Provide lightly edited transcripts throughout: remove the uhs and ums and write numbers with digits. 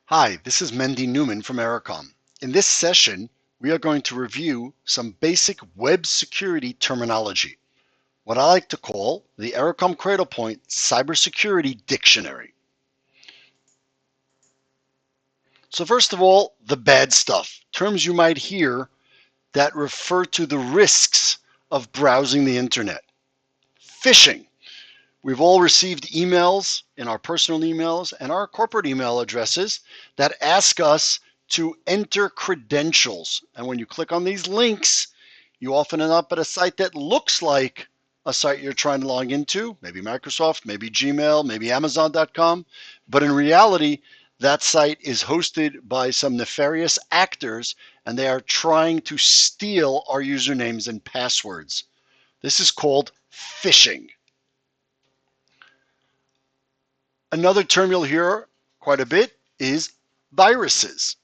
Hi, this is Mendy Newman from Ericom. In this session, we are going to review some basic web security terminology, what I like to call the Ericom Cradlepoint Cybersecurity Dictionary. So first of all, the bad stuff, terms you might hear that refer to the risks of browsing the internet. Phishing. We've all received emails in our personal emails and our corporate email addresses that ask us to enter credentials. And when you click on these links, you often end up at a site that looks like a site you're trying to log into, maybe Microsoft, maybe Gmail, maybe Amazon.com. But in reality, that site is hosted by some nefarious actors, and they are trying to steal our usernames and passwords. This is called phishing. Another term you'll hear quite a bit is viruses.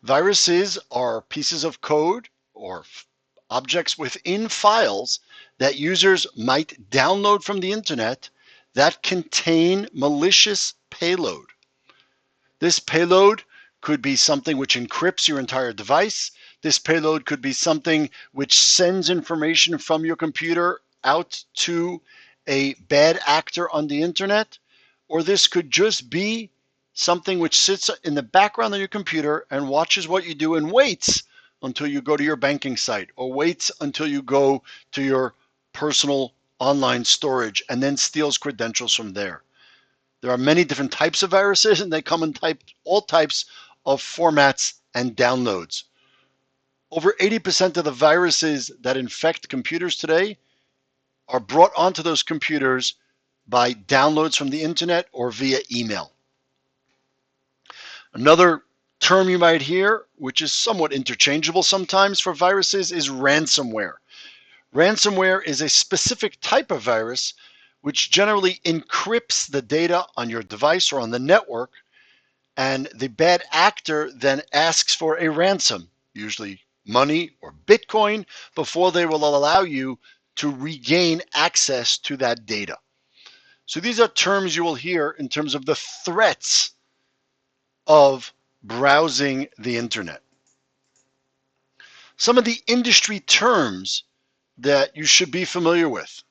Viruses are pieces of code or objects within files that users might download from the internet that contain malicious payload. This payload could be something which encrypts your entire device. This payload could be something which sends information from your computer out to a bad actor on the internet. Or this could just be something which sits in the background of your computer and watches what you do and waits until you go to your banking site or waits until you go to your personal online storage and then steals credentials from there. There are many different types of viruses and they come in all types of formats and downloads. Over 80% of the viruses that infect computers today are brought onto those computers by downloads from the internet or via email. Another term you might hear, which is somewhat interchangeable sometimes for viruses, is ransomware. Ransomware is a specific type of virus which generally encrypts the data on your device or on the network, and the bad actor then asks for a ransom, usually money or Bitcoin, before they will allow you to regain access to that data. So these are terms you will hear in terms of the threats of browsing the internet. Some of the industry terms that you should be familiar with.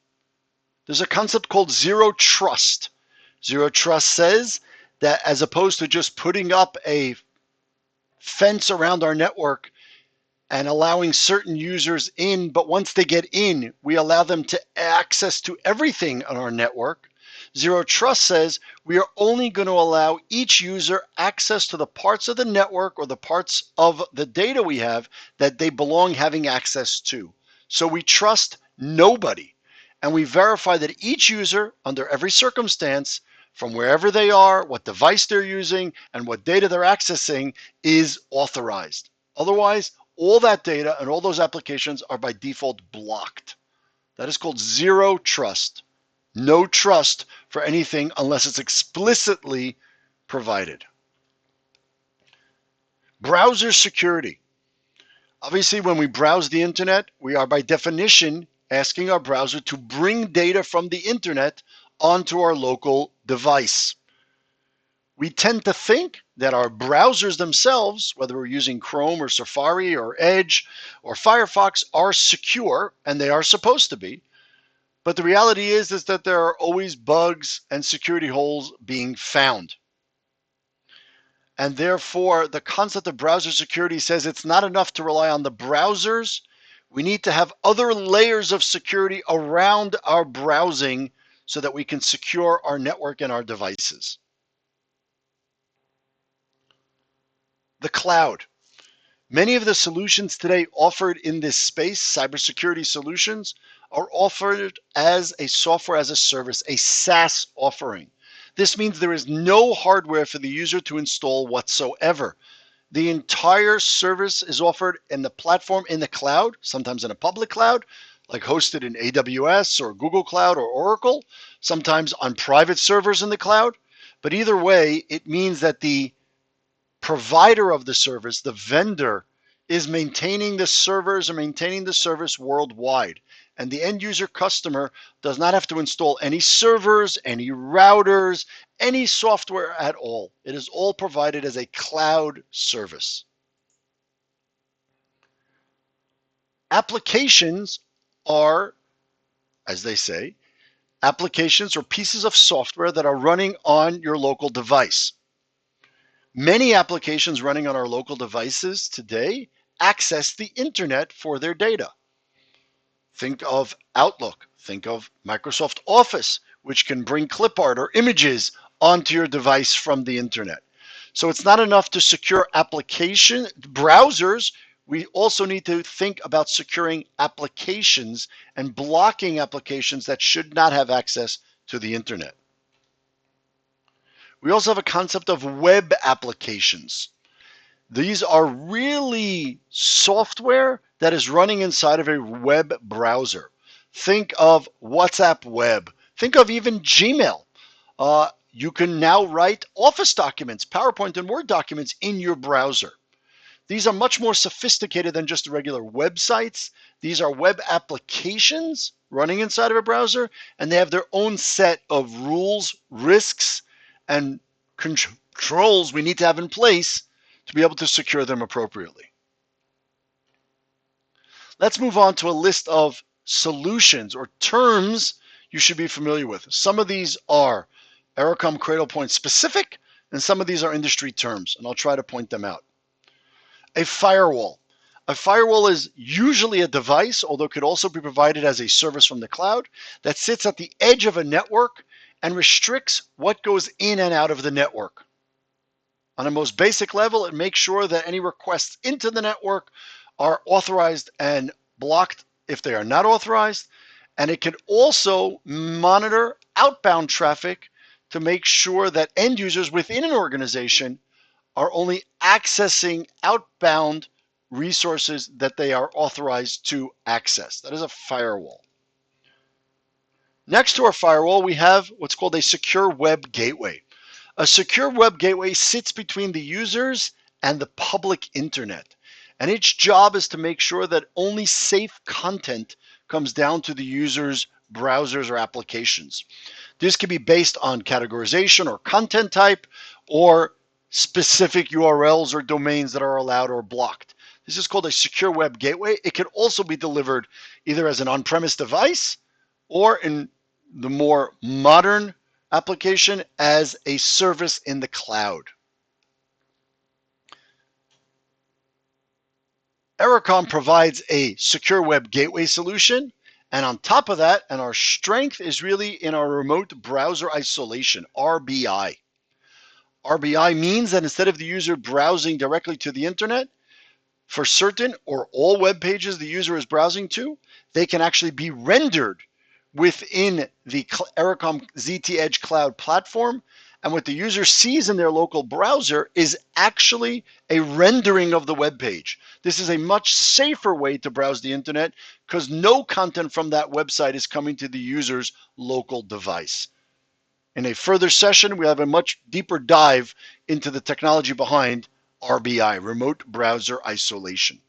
There's a concept called zero trust. Zero trust says that as opposed to just putting up a fence around our network and allowing certain users in, but once they get in, we allow them to access to everything on our network. Zero Trust says we are only going to allow each user access to the parts of the network or the parts of the data we have that they belong having access to. So we trust nobody, and we verify that each user, under every circumstance, from wherever they are, what device they're using, and what data they're accessing, is authorized. Otherwise, all that data and all those applications are by default blocked. That is called zero trust. No trust for anything unless it's explicitly provided. Browser security. Obviously, when we browse the internet, we are by definition asking our browser to bring data from the internet onto our local device. We tend to think that our browsers themselves, whether we're using Chrome or Safari or Edge or Firefox, are secure, and they are supposed to be. But the reality is that there are always bugs and security holes being found. And therefore, the concept of browser security says it's not enough to rely on the browsers. We need to have other layers of security around our browsing so that we can secure our network and our devices. The cloud. Many of the solutions today offered in this space, cybersecurity solutions, are offered as a software as a service, a SaaS offering. This means there is no hardware for the user to install whatsoever. The entire service is offered in the platform in the cloud, sometimes in a public cloud, like hosted in AWS or Google Cloud or Oracle, sometimes on private servers in the cloud. But either way, it means that the provider of the service, the vendor, is maintaining the servers or maintaining the service worldwide. and the end user customer does not have to install any servers, any routers, any software at all. It is all provided as a cloud service. Applications are, as they say, applications or pieces of software that are running on your local device. Many applications running on our local devices today access the internet for their data. Think of Outlook, think of Microsoft Office, which can bring clip art or images onto your device from the internet. So it's not enough to secure application browsers. We also need to think about securing applications and blocking applications that should not have access to the internet. We also have a concept of web applications. These are really software that is running inside of a web browser. Think of WhatsApp web. Think of even Gmail. You can now write Office documents, PowerPoint and Word documents in your browser. These are much more sophisticated than just regular websites. These are web applications running inside of a browser, and they have their own set of rules, risks, and controls we need to have in place to be able to secure them appropriately. Let's move on to a list of solutions or terms you should be familiar with. Some of these are Ericom Cradlepoint specific, and some of these are industry terms, and I'll try to point them out. A firewall. A firewall is usually a device, although it could also be provided as a service from the cloud, that sits at the edge of a network and restricts what goes in and out of the network. On a most basic level, it makes sure that any requests into the network are authorized and blocked if they are not authorized. And it can also monitor outbound traffic to make sure that end users within an organization are only accessing outbound resources that they are authorized to access. That is a firewall. Next to our firewall, we have what's called a secure web gateway. A secure web gateway sits between the users and the public internet, and its job is to make sure that only safe content comes down to the user's browsers or applications. This can be based on categorization or content type or specific URLs or domains that are allowed or blocked. This is called a secure web gateway. It can also be delivered either as an on-premise device or in the more modern application as a service in the cloud. Ericom provides a secure web gateway solution, and on top of that, and our strength is really in our remote browser isolation, RBI. RBI means that instead of the user browsing directly to the internet, for certain or all web pages the user is browsing to, they can actually be rendered within the Ericom ZT Edge Cloud platform. And what the user sees in their local browser is actually a rendering of the web page. This is a much safer way to browse the internet because no content from that website is coming to the user's local device. In a further session, we have a much deeper dive into the technology behind RBI, Remote Browser Isolation.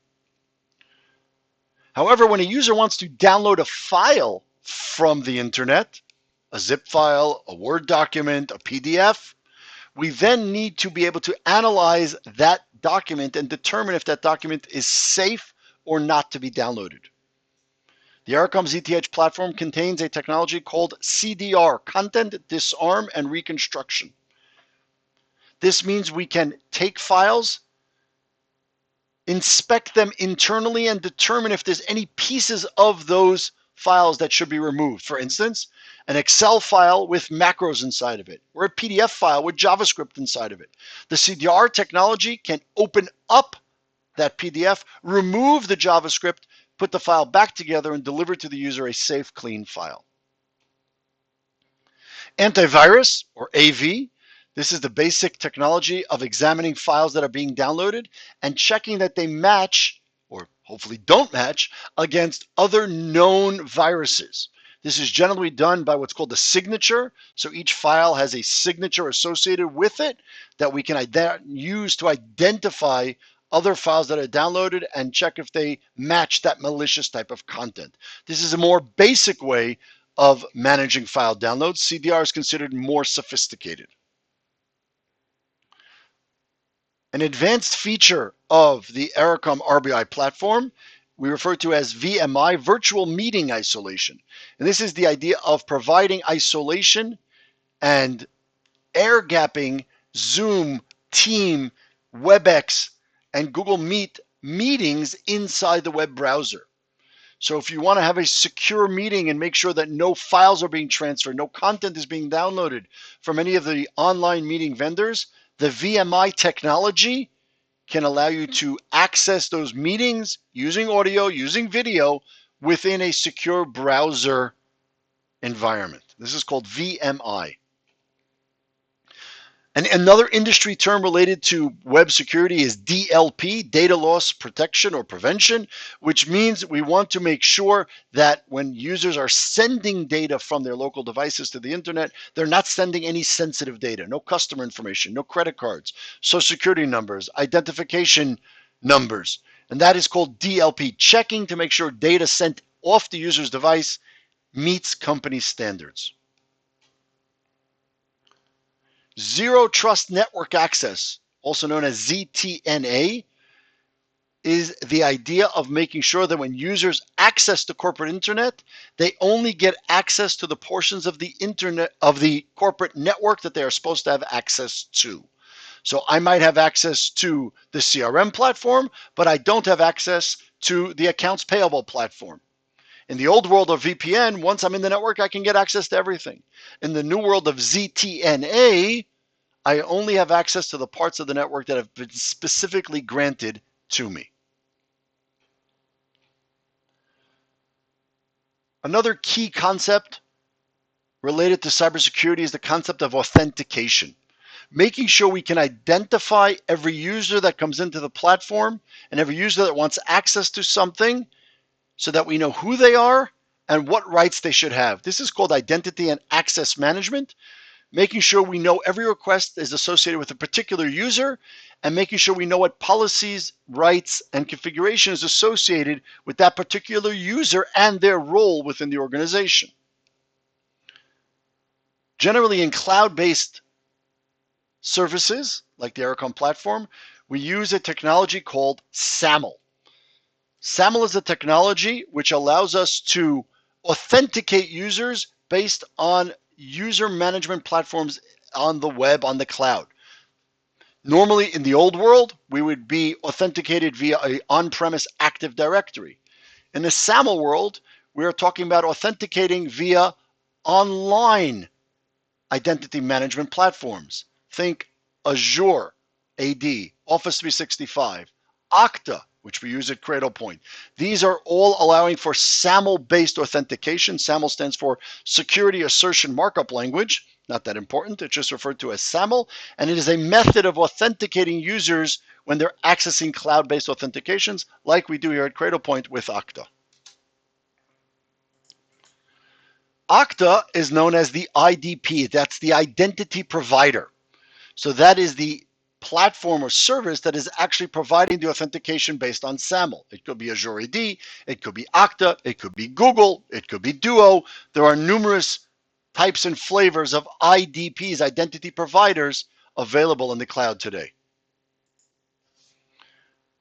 However, when a user wants to download a file from the internet, a zip file, a Word document, a PDF, we then need to be able to analyze that document and determine if that document is safe or not to be downloaded. The Ericom ZTH platform contains a technology called CDR, Content Disarm and Reconstruction. This means we can take files, inspect them internally, and determine if there's any pieces of those files that should be removed. For instance, an Excel file with macros inside of it, or a PDF file with JavaScript inside of it. The CDR technology can open up that PDF, remove the JavaScript, put the file back together, and deliver to the user a safe, clean file. Antivirus, or AV, this is the basic technology of examining files that are being downloaded and checking that they match, or hopefully don't match, against other known viruses. This is generally done by what's called a signature. So each file has a signature associated with it that we can use to identify other files that are downloaded and check if they match that malicious type of content. This is a more basic way of managing file downloads. CDR is considered more sophisticated. An advanced feature of the Ericom RBI platform we refer to as VMI, virtual meeting isolation. And this is the idea of providing isolation and air gapping Zoom, Team, WebEx, and Google Meet meetings inside the web browser. So if you want to have a secure meeting and make sure that no files are being transferred, no content is being downloaded from any of the online meeting vendors, the VMI technology can allow you to access those meetings using audio, using video within a secure browser environment. This is called VMI. And another industry term related to web security is DLP, data loss protection or prevention, which means we want to make sure that when users are sending data from their local devices to the internet, they're not sending any sensitive data, no customer information, no credit cards, social security numbers, identification numbers. And that is called DLP, checking to make sure data sent off the user's device meets company standards. Zero Trust Network Access, also known as ZTNA, is the idea of making sure that when users access the corporate internet, they only get access to the portions of the internet of the corporate network that they are supposed to have access to. So I might have access to the CRM platform, but I don't have access to the accounts payable platform. In the old world of VPN, once I'm in the network, I can get access to everything. In the new world of ZTNA, I only have access to the parts of the network that have been specifically granted to me. Another key concept related to cybersecurity is the concept of authentication. Making sure we can identify every user that comes into the platform and every user that wants access to something so that we know who they are and what rights they should have. This is called identity and access management. Making sure we know every request is associated with a particular user and making sure we know what policies, rights, and configuration is associated with that particular user and their role within the organization. Generally in cloud-based services, like the Ericom platform, we use a technology called SAML. SAML is a technology which allows us to authenticate users based on user management platforms on the web, on the cloud. Normally in the old world, we would be authenticated via an on-premise Active Directory. In the SAML world, we are talking about authenticating via online identity management platforms. Think Azure AD, Office 365, Okta, which we use at Cradlepoint. These are all allowing for SAML-based authentication. SAML stands for Security Assertion Markup Language. Not that important. It's just referred to as SAML. And it is a method of authenticating users when they're accessing cloud-based authentications like we do here at Cradlepoint with Okta. Okta is known as the IDP. That's the identity provider. So that is the platform or service that is actually providing the authentication based on SAML. It could be Azure AD, it could be Okta, it could be Google, it could be Duo. There are numerous types and flavors of IDPs, identity providers, available in the cloud today.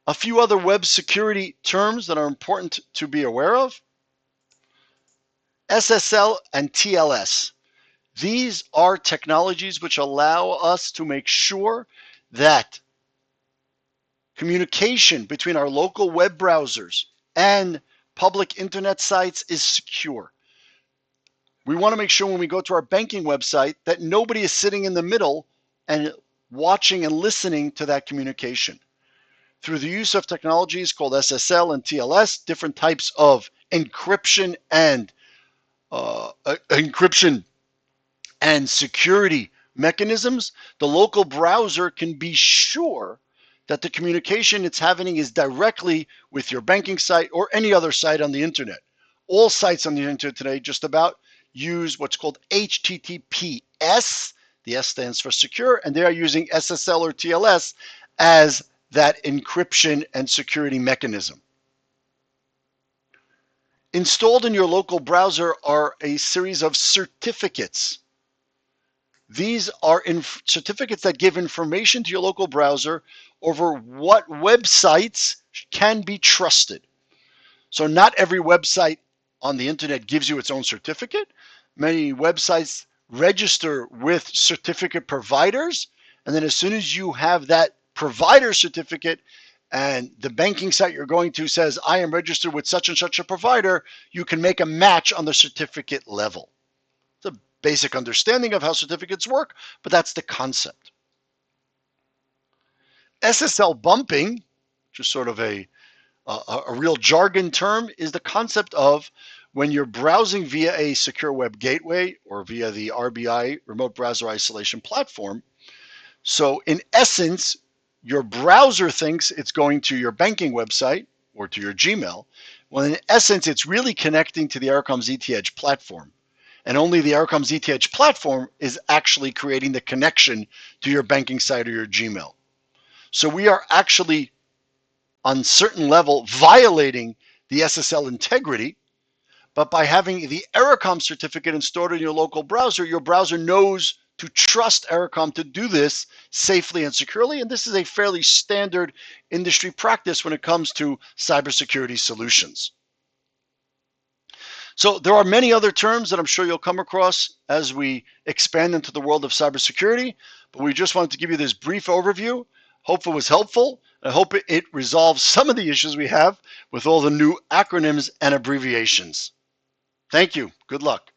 A few other web security terms that are important to be aware of. SSL and TLS. These are technologies which allow us to make sure that communication between our local web browsers and public internet sites is secure. We want to make sure when we go to our banking website that nobody is sitting in the middle and watching and listening to that communication. Through the use of technologies called SSL and TLS, different types of encryption and security mechanisms, the local browser can be sure that the communication it's having is directly with your banking site or any other site on the internet. All sites on the internet today just about use what's called HTTPS. The S stands for secure, and they are using SSL or TLS as that encryption and security mechanism. Installed in your local browser are a series of certificates. These are certificates that give information to your local browser over what websites can be trusted. So not every website on the internet gives you its own certificate. Many websites register with certificate providers, and then as soon as you have that provider certificate and the banking site you're going to says, I am registered with such and such a provider, you can make a match on the certificate level. It's a basic understanding of how certificates work, but that's the concept. SSL bumping, which is sort of a real jargon term, is the concept of when you're browsing via a secure web gateway or via the RBI, remote browser isolation platform. So in essence, your browser thinks it's going to your banking website or to your Gmail. Well, in essence, it's really connecting to the Ericom ZTEdge platform. And only the Ericom ZTEdge platform is actually creating the connection to your banking site or your Gmail. So we are actually, on certain level, violating the SSL integrity, but by having the Ericom certificate installed in your local browser knows to trust Ericom to do this safely and securely, and this is a fairly standard industry practice when it comes to cybersecurity solutions. So there are many other terms that I'm sure you'll come across as we expand into the world of cybersecurity, but we just wanted to give you this brief overview. Hope it was helpful. I hope it resolves some of the issues we have with all the new acronyms and abbreviations. Thank you. Good luck.